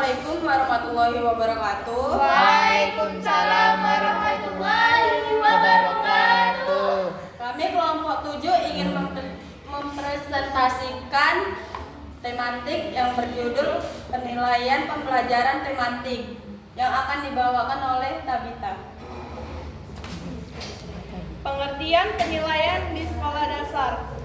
Assalamualaikum warahmatullahi wabarakatuh. Waalaikumsalam warahmatullahi wabarakatuh. Kami kelompok 7 ingin mempresentasikan tematik yang berjudul penilaian pembelajaran tematik yang akan dibawakan oleh Tabita. Pengertian penilaian di sekolah dasar.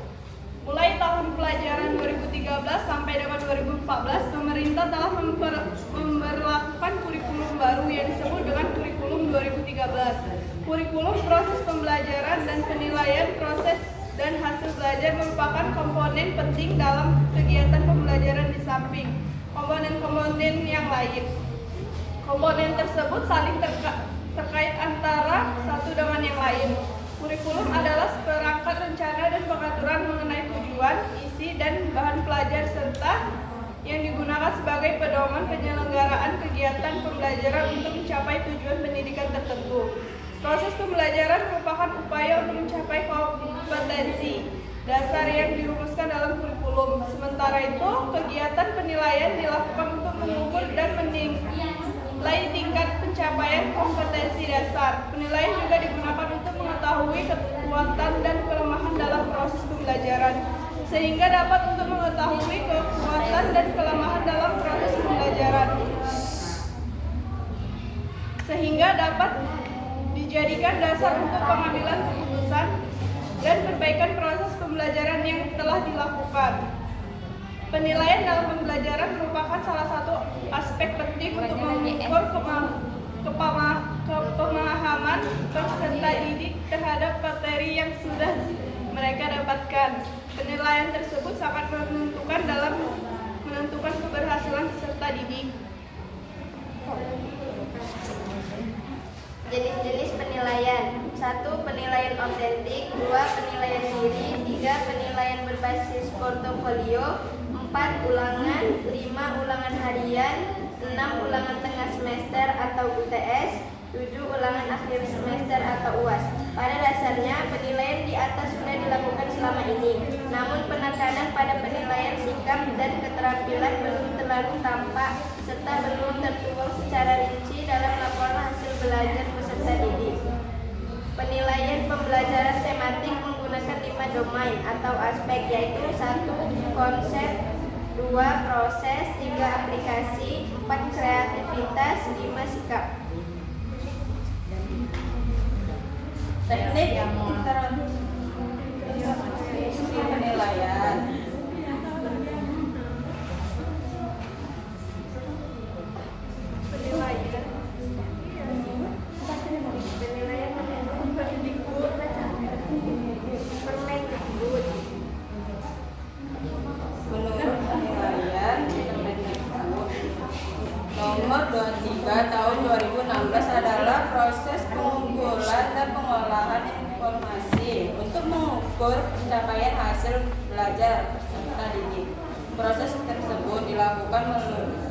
Mulai tahun pelajaran 2013 sampai dengan 2014, pemerintah telah memberlakukan kurikulum baru yang disebut dengan kurikulum 2013. Kurikulum proses pembelajaran dan penilaian proses dan hasil belajar merupakan komponen penting dalam kegiatan pembelajaran di samping komponen-komponen yang lain. Komponen tersebut saling terkait antara satu dengan yang lain. Kurikulum adalah seperangkat rencana dan pengaturan mengenai tujuan, isi, dan bahan pelajar serta yang digunakan sebagai pedoman penyelenggaraan kegiatan pembelajaran untuk mencapai tujuan pendidikan tertentu. Proses pembelajaran merupakan upaya untuk mencapai kompetensi dasar yang dirumuskan dalam kurikulum. Sementara itu, kegiatan penilaian dilakukan untuk mengukur dan menilai tingkat pencapaian kompetensi dasar. Penilaian juga digunakan untuk mengetahui kekuatan dan kelemahan dalam proses pembelajaran, sehingga dapat untuk mengetahui kekuatan dan kelemahan dalam proses pembelajaran, sehingga dapat dijadikan dasar untuk pengambilan keputusan dan perbaikan proses pembelajaran yang telah dilakukan. Penilaian dalam pembelajaran merupakan salah satu aspek penting untuk mengukur kepemahaman peserta didik terhadap materi yang sudah mereka dapatkan. Penilaian tersebut sangat menentukan dalam menentukan keberhasilan peserta didik. Jenis-jenis penilaian. 1. Penilaian otentik. 2. Penilaian diri. 3. Penilaian berbasis portofolio. 4. Ulangan. 5. Ulangan harian. 6. Ulangan tengah semester atau UTS. 7. Ulangan akhir semester atau UAS. Pada dasarnya, penilaian di atas sudah dilakukan selama ini. Namun penekanan pada penilaian sikap dan keterampilan belum terlalu tampak serta belum tertuang secara rinci dalam laporan hasil belajar peserta didik. Penilaian pembelajaran tematik menggunakan 5 domain atau aspek, yaitu 1. Konsep, 2. Proses, 3. Aplikasi, 4. Kreativitas, 5. Sikap. Teknik penilaian. Menurut penilaian nomor 23 tahun 2016 adalah proses pengumpulan dan pengolahan informasi untuk mengukur pencapaian hasil belajar peserta didik. Proses tersebut dilakukan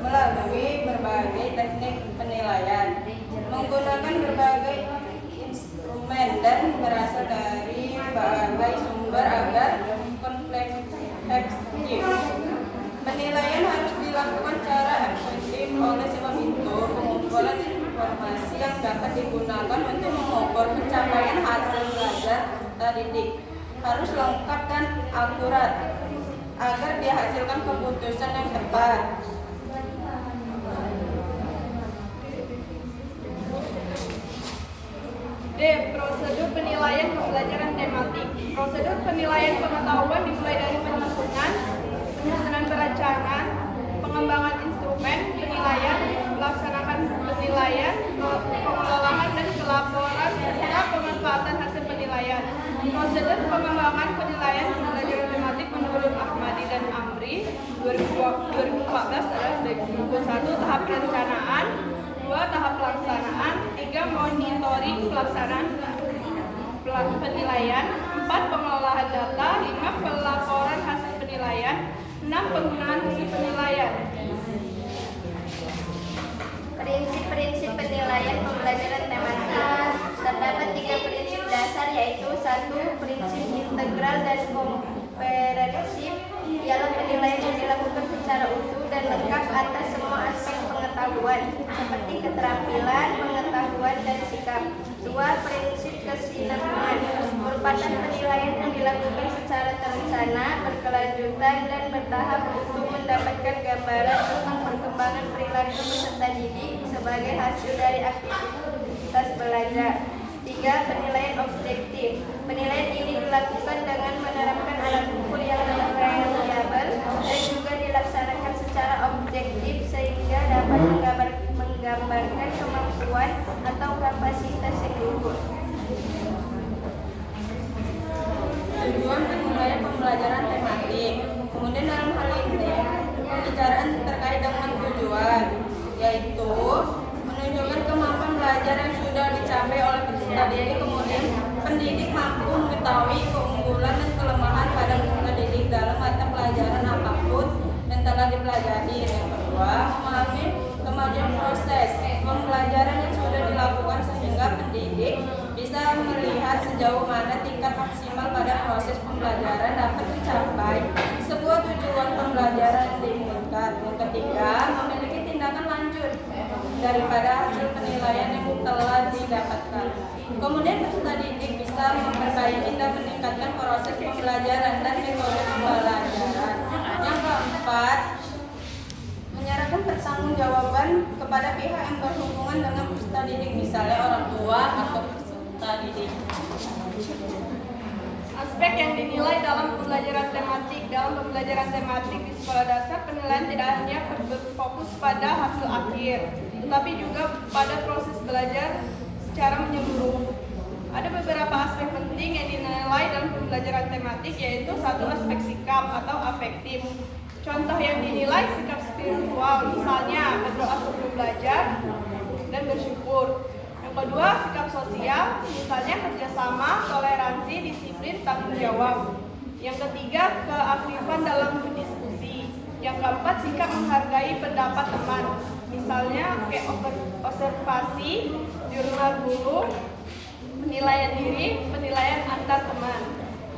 melalui berbagai teknik penilaian, menggunakan berbagai instrumen dan berasal dari berbagai sumber agar kompleks. Penilaian harus dilakukan secara efektif, oleh sebab itu pengumpulan informasi yang dapat digunakan untuk mengukur pencapaian hasil belajar peserta didik harus lengkap dan akurat agar dihasilkan keputusan yang tepat. D. Prosedur penilaian pembelajaran tematik. Prosedur penilaian pengetahuan dimulai dari penyusunan perencanaan, pengembangan instrumen penilaian, melaksanakan penilaian, pengelolaan dan pelaporan serta pemanfaatan hasil penilaian. Prosedur pengembangan penilaian pembelajaran tematik menurut Ahmadi dan Amri 2014 adalah 1. Tahap perencanaan, 2. Tahap pelaksanaan, 3. Monitoring pelaksanaan penilaian, 4. Pengelolaan data, 5. Pelaporan hasil penilaian, 6. Penggunaan hasil penilaian. Prinsip-prinsip penilaian pembelajaran tematik. Terdapat 3 prinsip dasar, yaitu 1. Prinsip integral dan komprehensif, ialah penilaian yang dilakukan secara utuh dan lengkap atas semua aspek pengetahuan pengetahuan, seperti keterampilan, pengetahuan, dan sikap. 2. Prinsip kesinambungan merupakan penilaian yang dilakukan secara terencana, berkelanjutan, dan bertahap untuk mendapatkan gambaran tentang perkembangan perilaku peserta didik sebagai hasil dari aktivitas belajar. 3. Penilaian objektif. Penilaian ini dilakukan dengan menerapkan alat ukur yang reliable dan juga dilaksanakan secara objektif sehingga dapat menggambarkan kemampuan atau kapasitas yang diukur. Tujuan penilaian pembelajaran tematik. Kemudian dalam hal ini pembicaraan terkait dengan tujuan, yaitu menunjukkan kemampuan belajar yang sudah dicapai oleh peserta didik. Kemudian pendidik mampu mengetahui keunggulan dan kelemahan pada peserta didik dalam mata pelajaran apapun yang telah dipelajari. Yang kedua, memahami kemajuan proses pembelajaran yang sudah dilakukan sehingga pendidik bisa melihat sejauh mana tingkat maksimal pada proses pembelajaran dapat dicapai sebuah tujuan pembelajaran yang diinginkan. Yang ketiga, memiliki tindakan lanjut daripada hasil penilaian yang telah didapatkan. Kemudian peserta didik bisa memperbaiki dan meningkatkan proses pembelajaran dan metode pembelajaran. Yang keempat, menyerahkan pertanggungjawaban kepada pihak yang berhubungan dengan peserta didik, misalnya orang tua atau peserta didik. Aspek yang dinilai dalam pembelajaran tematik. Dalam pembelajaran tematik di sekolah dasar, penilaian tidak hanya berfokus pada hasil akhir, tetapi juga pada proses belajar secara menyeluruh. Ada beberapa aspek penting yang dinilai dalam pembelajaran tematik, yaitu 1. Aspek sikap atau afektif. Contoh yang dinilai sikap spiritual, misalnya berdoa sebelum belajar dan bersyukur. Yang kedua, sikap sosial, misalnya kerjasama, toleransi, disiplin, tanggung jawab. Yang ketiga, keaktifan dalam berdiskusi. Yang keempat, sikap menghargai pendapat teman, misalnya kayak observasi, jurnal guru, penilaian diri, penilaian antar teman.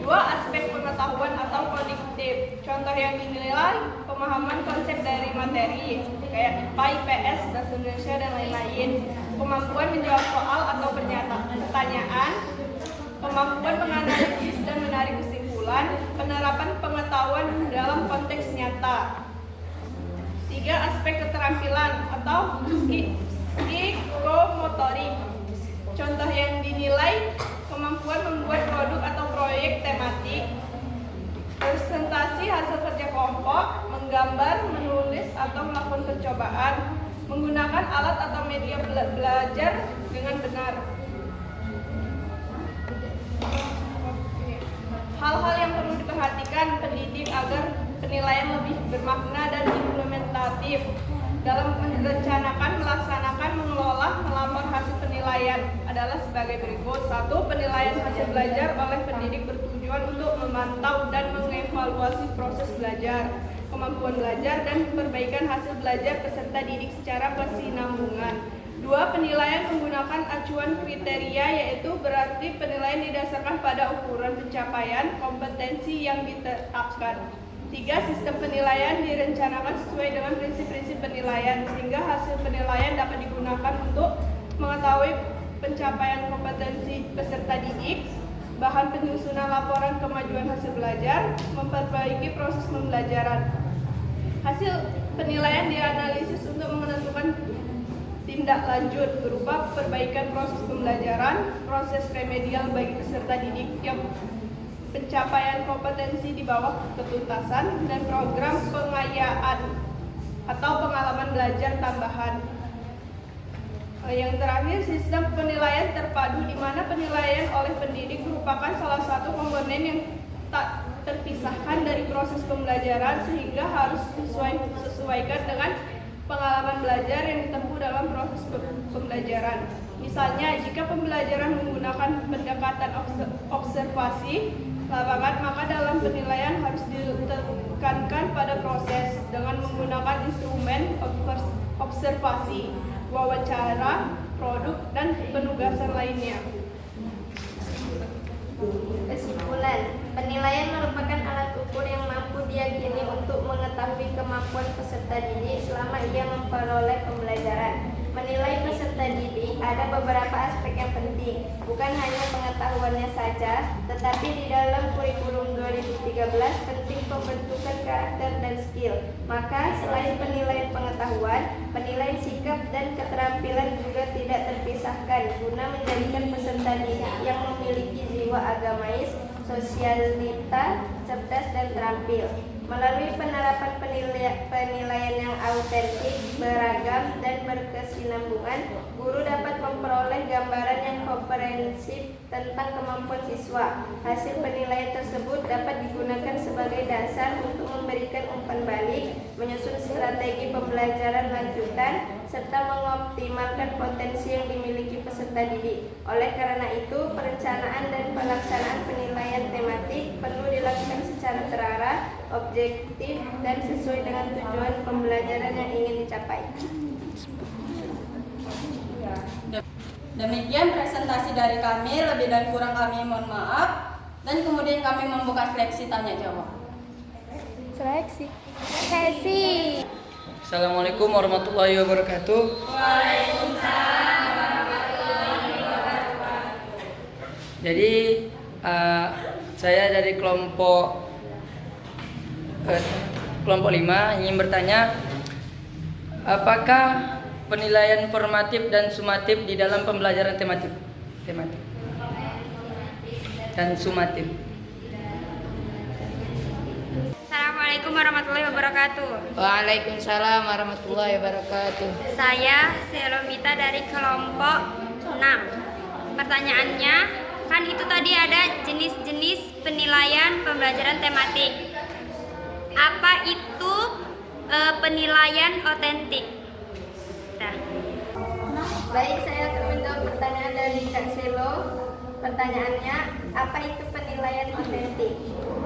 2. Aspek pengetahuan atau kognitif. Contoh yang dinilai pemahaman konsep dari materi kayak IPA, IPS, bahasa Indonesia, dan lain-lain. Kemampuan menjawab soal atau pertanyaan, kemampuan menganalisis dan menarik kesimpulan, penerapan pengetahuan dalam konteks nyata. 3. Aspek keterampilan atau psikomotorik. Contoh yang dinilai kemampuan membuat produk atau proyek tematik, presentasi hasil kerja kelompok, menggambar, menulis, atau melakukan percobaan, menggunakan alat atau media belajar dengan benar. Hal-hal yang perlu diperhatikan pendidik agar penilaian lebih bermakna dan implementatif dalam merencanakan, melaksanakan, mengelola, melapor hasil penilaian adalah sebagai berikut. 1. Penilaian hasil belajar oleh pendidik bertujuan untuk memantau dan mengevaluasi proses belajar, kemampuan belajar, dan perbaikan hasil belajar peserta didik secara kesinambungan. 2. Penilaian menggunakan acuan kriteria, yaitu berarti penilaian didasarkan pada ukuran pencapaian kompetensi yang ditetapkan. 3. Sistem penilaian direncanakan sesuai dengan prinsip-prinsip penilaian sehingga hasil penilaian dapat digunakan untuk mengetahui pencapaian kompetensi peserta didik, bahan penyusunan laporan kemajuan hasil belajar, memperbaiki proses pembelajaran. Hasil penilaian dianalisis untuk menentukan tindak lanjut berupa perbaikan proses pembelajaran, proses remedial bagi peserta didik yang pencapaian kompetensi di bawah ketuntasan, dan program pengayaan atau pengalaman belajar tambahan. Yang terakhir, sistem penilaian terpadu, di mana penilaian oleh pendidik merupakan salah satu komponen yang tak terpisahkan dari proses pembelajaran sehingga harus disesuaikan dengan pengalaman belajar yang ditempuh dalam proses pembelajaran. Misalnya, jika pembelajaran menggunakan pendekatan observasi lapangan, maka dalam penilaian harus ditekankan pada proses dengan menggunakan instrumen observasi, wawancara, produk, dan penugasan lainnya. Kesimpulan, Penilaian merupakan alat ukur yang mampu diyakini untuk mengetahui kemampuan peserta didik selama ia memperoleh pembelajaran. Menilai peserta didik ada beberapa aspek yang penting, bukan hanya pengetahuannya saja, tetapi di dalam kurikulum 2013 penting pembentukan karakter dan skill. Maka selain penilaian pengetahuan, penilaian sikap dan keterampilan juga tidak terpisahkan guna menjadikan peserta didik yang memiliki jiwa agamais, sosialita, cerdas dan terampil. Melalui penerapan penilaian yang autentik, beragam, dan berkesinambungan, guru dapat memperoleh gambaran yang komprehensif tentang kemampuan siswa. Hasil penilaian tersebut dapat digunakan sebagai dasar untuk memberikan umpan balik, menyusun strategi pembelajaran lanjutan, serta mengoptimalkan potensi yang dimiliki peserta didik. Oleh karena itu, perencanaan dan pelaksanaan penilaian tematik perlu dilakukan secara terarah, objektif, dan sesuai dengan tujuan pembelajaran yang ingin dicapai. Demikian presentasi dari kami, lebih dan kurang kami mohon maaf. Dan kemudian kami membuka seleksi tanya jawab. Sesi. Assalamualaikum warahmatullahi wabarakatuh. Waalaikumsalam warahmatullahi wabarakatuh. Jadi saya dari kelompok 5 ingin bertanya, apakah penilaian formatif dan sumatif di dalam pembelajaran tematik dan sumatif? Assalamualaikum warahmatullahi wabarakatuh. Waalaikumsalam warahmatullahi wabarakatuh. Saya Selomita dari kelompok 6. Pertanyaannya, kan itu tadi ada jenis-jenis penilaian pembelajaran tematik. Apa itu penilaian otentik? Nah. Baik, saya akan menjawab pertanyaan dari Kak Selo. Pertanyaannya, apa itu penilaian otentik?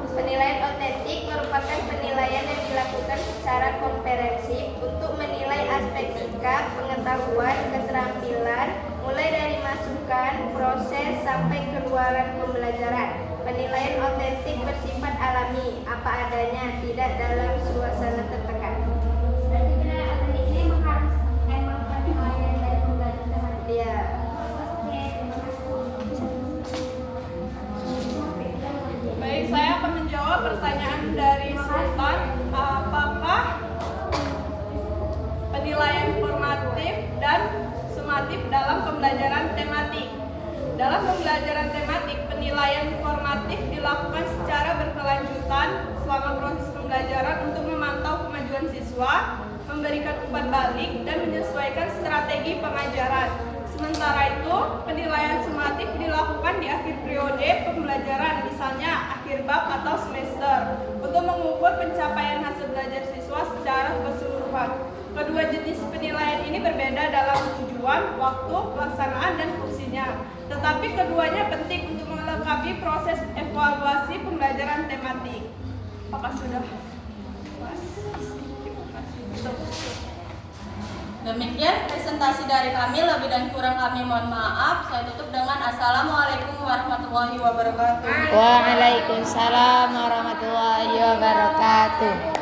Penilaian otentik merupakan penilaian yang dilakukan secara komprehensif untuk menilai aspek sikap, pengetahuan, keterampilan, mulai dari masukan, proses, sampai keluaran pembelajaran. Penilaian otentik bersifat alami, apa adanya, tidak dalam suasana tertekan. Berarti penilaian otentik ini harus emang penilaian dari pembelajaran tematik. Iya. Baik, saya akan menjawab pertanyaan dari Sultan. Apakah penilaian formatif dan sumatif dalam pembelajaran tematik? Dalam pembelajaran tematik, penilaian formatif dilakukan secara berkelanjutan selama proses pembelajaran untuk memantau kemajuan siswa, memberikan umpan balik, dan menyesuaikan strategi pengajaran. Sementara itu, penilaian sumatif dilakukan di akhir periode pembelajaran, misalnya akhir bab atau semester, untuk mengukur pencapaian hasil belajar siswa secara keseluruhan. Kedua jenis penilaian ini berbeda dalam tujuan, waktu, pelaksanaan, dan fungsinya. Tetapi keduanya penting untuk melengkapi proses evaluasi pembelajaran tematik. Apakah sudah puas? Demikian presentasi dari kami, lebih dan kurang kami mohon maaf. Saya tutup dengan Assalamualaikum warahmatullahi wabarakatuh. Waalaikumsalam warahmatullahi wabarakatuh.